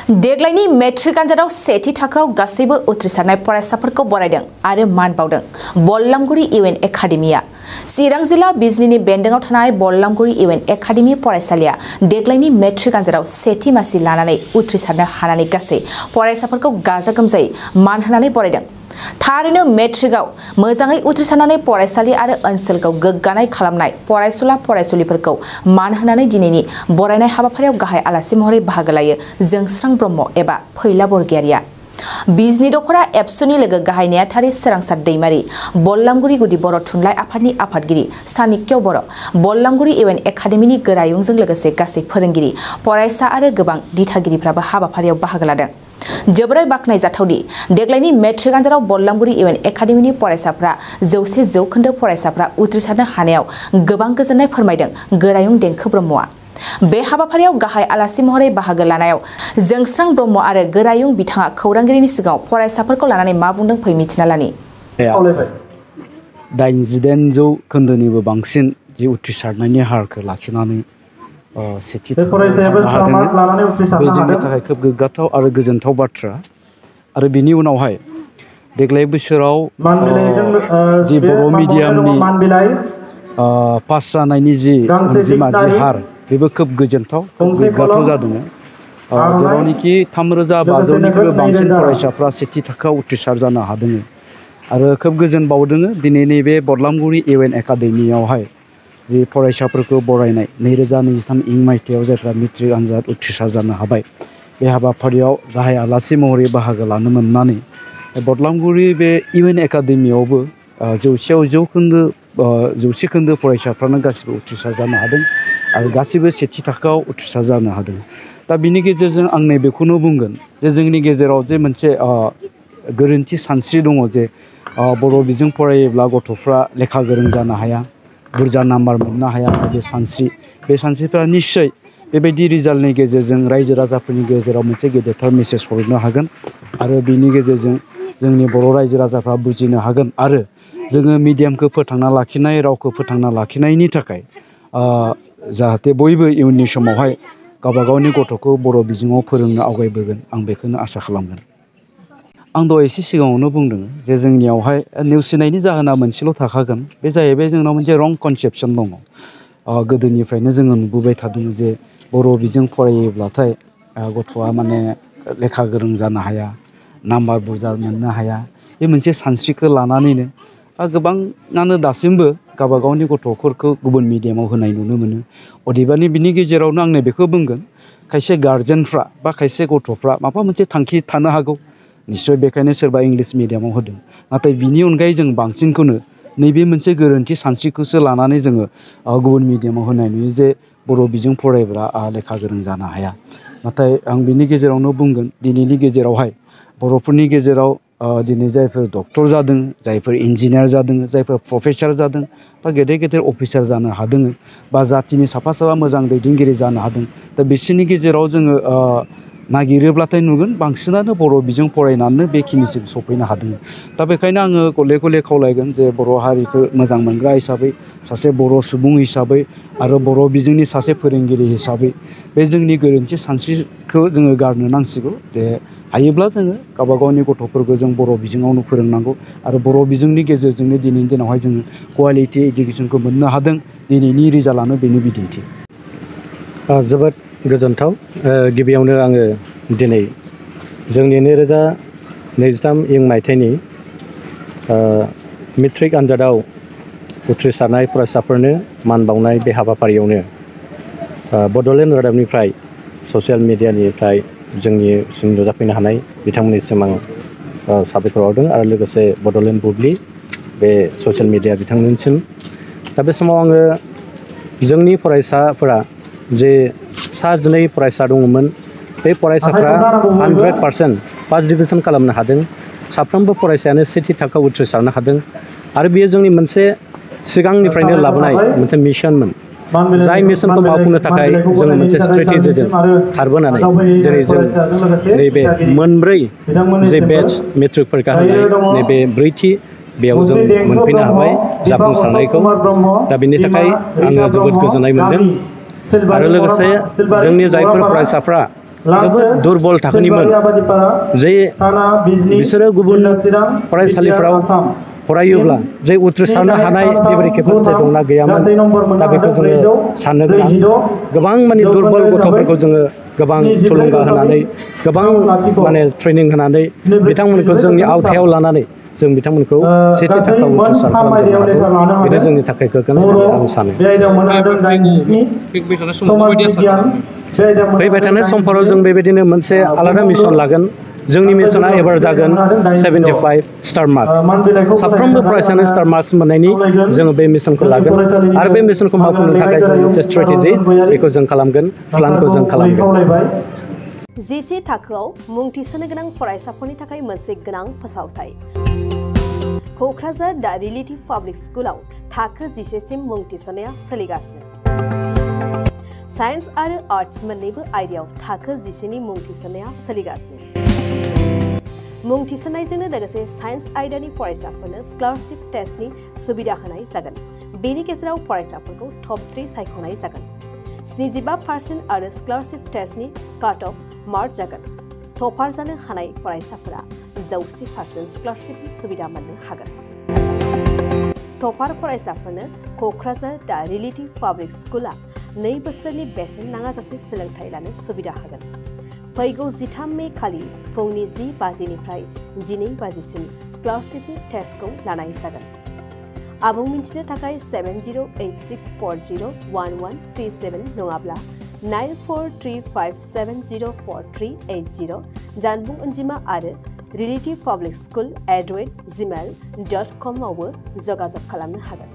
देग्लायनि मेट्रिक आनजादाव सेथि थाखोआव गासैबो उथ्रिसारनाय फरायसाफोरखौ बरायदों आरो मान बावदों बल्लामगुरि इउएन एकाडेमिया। चिरां जिल्ला बिजनीनि बेन्दोंआव थानाय बल्लामगुरि इउएन एकाडेमि फरायसालिया देग्लायनि मेट्रिक आनजादाव सेथि मासि लानानै उथ्रिसारनो हानानै गासै फरायसाफोरखौ गाजा गोमजायै मान होनानै बरायदों। थारैनो मेट्रिकआव मोजाङै उथ्रिसारनानै फरायसालि आरो ओनसोलखौ गोग्गानाय खालामनाय फरायसुला फरायसुलिफोरखौ मान होनानै दिनैनि बरायनाय हाबाफारियाव गाहाय आलासि महरै बाहागो लायो जोंस्रां ब्रह्म एबा फैला बरगयारिया। बिजनी दखरा एबसुनि लोगो गाहाय नेहाथारि सोरांसार दैमारि, बल्लामगुरि गुदि बर' थुनलाइ आफादनि आफादगिरि सानिक्य बर', बल्लामगुरि इउएन एकाडेमिनि गोरायुंजों लोगोसे गासै फोरोंगिरि, फरायसा आरो गोबां दिथागिरिफ्राबो हाबाफारियाव बाहागो लादों। जोबोरै बाख्नायजाथावदि देग्लायनि मेट्रिक आनजादाव बल्लामगुरि इउएन एकाडेमिनि फरायसाफ्रा 100% फरायसाफ्रा उथ्रिसारनो हानायाव गोबां गोजोननाय फोरमायदों गोरायुं देंखो ब्रह्मआ। बे हाबाफारियाव गाहाय आलासि महरै बाहागो लानायाव जोंस्रां ब्रह्म आरो गोरायुं बिथाङा खौरांगिरिनि सिगाङाव फरायसाफोरखौ लानानै मा बुंदों फै मिथिना लानि। 88% बांसिन जि उथ्रिसारनायनि हारखौ लाखिनानै सेथि थाखोआव थांनो हादों। बे जोंनि थाखाय खोब गोग्गाथाव आरो गोजोनथाव बाथ्रा। आरो बिनि उनावहाय देग्लाय बोसोराव जि बर' मिडियामनि पास जानायनि जि अनजिमा जि हार बेबो खोब गोजोनथाव, खोब गोग्गाथाव जादों। जेरावनोखि 3500निख्रुइबो बांसिन फरायसाफ्रा सेथि थाखोआव उथ्रिसार जानो हादों। आरो खोब गोजोन बावदों दिनैनि बे बल्लामगुरि इउएन एकाडेमियावहाय जि फरायसाफोरखौ बरायनाय 2023 इं मायथाइयाव जायफ्रा मेट्रिक आनजाद उथ्रिसार जानो हाबाय, बे हाबाफारियाव गाहाय आलासि महरै बाहागो लानो मोननानै बल्लामगुरि बे इउएन एकाडेमियावबो 100% फरायसाफ्रानो गासिबो उथ्रिसार जानो हादों आरो गासिबो सेथि थाखोआव उथ्रिसार जानो हादों। दा बिनि गेजेरजों आं नैबेखौनो बुंगोन जे जोंनि गेजेराव जे मोनसे गोरोन्थि सानस्रि दङ जे बर' बिजों फरायोब्ला गथ'फ्रा लेखा गोरों जानो हाया, बुरजा नाम्बार मोननो हाया। बे सानस्रिफ्रा निस्सय बेबायदि रिजाल्टनि गेजेरजों रायजो राजाफोरनि गेजेराव मोनसे गेदेरथार मेसेज हरनो हागोन आरो बिनि गेजेरजों जोंनि बर' रायजो राजाफ्रा बुजिनो हागोन आरो जोङो मिडियामखौ फोथांना लाखिनाय, रावखौ फोथांना लाखिनायनि थाखाय जाहाथे बयबो इयुननि समावहाय गावबा गावनि गथ'खौ बर' बिजोङाव फोरोंनो आवगायबोगोन, आं बेखौनो आसा खालामगोन। आं दहाय एसे सिगाङावनो बुंदों जे जोंनियावहाय नेवसिनायनि जाहोना मोनसेल' थाखागोन, बे जाहैबाय जोंनाव मोनसे रं कनसेप्सन दङ। गोदोनिफ्रायनो जोङो नुबोबाय थादों जे बर' बिजों फरायोब्लाथाय गथ'आ माने लेखा गोरों जानो हाया, नाम्बार बुरजा मोननो हाया। बे मोनसे सानस्रिखौ लानानैनो गोबाङानो दासिमबो गावबा गावनि गथ'फोरखौ गुबुन मिडियामाव होनाय नुनो मोनो। अदेबानि बिनि गेजेरावनो आं बेखौ बुंगोन, खायसे गार्जेनफ्रा बा खायसे गथ'फ्रा माबा मोनसे थांखि थानो हागौ, निस्सय बेखायनो सोरबा इंलिस मिडियामाव होदों। नाथाय बिनि अनगायै जों बांसिनखौनो नैबे मोनसे गोरोन्थि सानस्रिखौसो लानानै जोङो गुबुन मिडियामाव होनाय नुयो जे बर' बिजों फरायब्ला लेखा गोरों जानो हाया। नाथाय आं बिनि गेजेरावनो बुंगोन, दिनैनि गेजेरावहाय बर'फोरनि गेजेराव दिनै जायफोर डक्टर जादों, जायफोर इन्जिनियार जादों, जायफोर प्रफेसार जादों बा गेदेर गेदेर अफिसार जानो हादों बा जाथिनि साफा साफा मोजां दैदेनगिरि जानो हादों, दा बिसोरनि गेजेराव जोङो नागिरोब्लाथाय नुगोन बांसिनानो बर' बिजों फरायनानैनो बेखिनिसिम सफैनो हादों। दा बेखायनो आङो गले गले खावलायगोन जे बर' हारिखौ मोजां मोनग्रा हिसाबै, सासे बर' सुबुं हिसाबै आरो बर' बिजोंनि सासे फोरोंगिरि हिसाबै बे जोंनि गोरोन्थि सानस्रिखौ जोङो गारनो नांसिगौ। जे हायोब्ला जोङो गावबा गावनि गथ'फोरखौ जों बर' बिजोङावनो फोरोंनांगौ आरो बर' बिजोंनि गेजेरजोंनो दिनैनि दिनावहाय जोङो कुवालिटि इडुकेसनखौ मोननो हादों। दिनैनि रिजाल्टआनो बेनि बिदिन्थि। जोबोद गोजोनथाव। गिबियावनो आङो दिनै जोंनि 2023 इं मायथाइनि मेट्रिक आनजादाव उथ्रिसारनाय फरायसाफोरनो मान बावनाय बे हाबाफारियावनो बड'लेण्ड रादाबनिफ्राय ससियेल मिडियानिफ्राय जोंनिसिम नुजाफैनो हानाय बिथांमोननिसिम आं साबायखर बावदों आरो लोगोसे बड'लेण्ड बुब्लि बे ससियेल मिडिया बिथांमोनसिम। दा बे समाव आङो जोंनि फरायसाफोरा जे 12 फरायसा दङमोन, बे फरायसाफ्रा 100% फार्स्ट डिभिजन खालामनो हादों। साफ्रोमबो फरायसायानो सेथि थाखोआव उथ्रिसारनो हादों आरो बेयो जोंनि मोनसे सिगांनिफ्रायनो लाबोनाय मोनसे मिशनमोन। जाय मिशनखौ मावफुंनो थाखाय जोङो मोनसे स्ट्रेटेजिजों खारबोनानै दिनै जों नैबे मोनब्रै जे बेच मेट्रिक फरिखा होनाय नैबे ब्रैथि बेयाव जों मोनफैनो हाबाय जाफुंसारनायखौ। दा बेनि थाखाय आङो जोबोद गोजोननाय मोनदों आरो लोगोसे जोंनि जायफोर फरायसाफ्रा जोबोद दुरबल थाखोनिमोन जे बिसोरो गुबुन फरायसालिफोराव फरायोब्ला जे उथ्रिसारनो हानाय बेबायदि केपासिटि दंना गैयामोन दा बेखौ जोङो साननो गोनां गोबां माने दुरबल गथ'फोरखौ जोङो गोबां थुलुंगा होनानै गोबां माने ट्रेनिं होनानै बिथांमोनखौ जोंनि आवथायाव लानानै जों बिथांमोनखौ सेथि थाखोआव उथ्रिसार खालामनो हादों बेनो जोंनि थाखाय गोग्गानाय होननानै आं सानो फैबाय थानाय समफोराव जों बेबायदिनो मोनसे आलादा मिशन लागोन जोंनि मिशना एबार जागोन 75 स्टार मार्क्स साफ्रोमबो फरायसानो स्टार मार्क्स मोननायनि जोङो बे मिशनखौ लागोन आरो बे मिशनखौ मावफुंनो थाखाय जों मोनसे स्ट्रेटेजि बेखौ जों खालामगोन प्लानखौ जों खालामगोन जिसे थाखोआव मुं थिसननो गोनां फरायसाफोरनि थाखाय मोनसे गोनां फोसावथाय क'क्राझार दा रिलेटिभ पाब्लिक स्कुलाव थाखो 10 सिम मुं थिसननाया सोलिगासिनो साइन्स आरो आर्ट्स मोन्नैबो आयदायाव थाखो 10 नि मुं थिसननाया सोलिगासिनो मुं थिसननायजोंनो लोगोसे साइन्स आयदानि फरायसाफोरनो स्कलारशिप टेस्टनि सुबिदा होनाय जागोन बेनि गेजेराव फरायसाफोरखौ टप 3 सायख'नाय जागोन 75% आरो स्कलारशिप टेस्टनि काट अफ मार्क जागोन टपार जानो हानाय फरायसाफोरा 100% स्कलारशिपनि सुबिदा मोननो हागोन टपार फरायसाफोरनो क'क्राझार दा रिलेटिभ पाब्लिक स्कुला 2 बोसोरनि बेसेन नाङाजासे सोलोंथाइ लानो सुबिदा होगोन फैगौ 13 मे खालि फुंनि 10 बाजिनिफ्राय 12 बाजिसिम स्कलारशिपनि टेस्टखौ लानाय जागोन आबुं मिन्थिनो थाखाय 7086401137 नङाब्ला 9435704380 जानबुं अनजिमा आरो relativepublicschool@gmail.com आवबो जगाजग खालामनो हागोन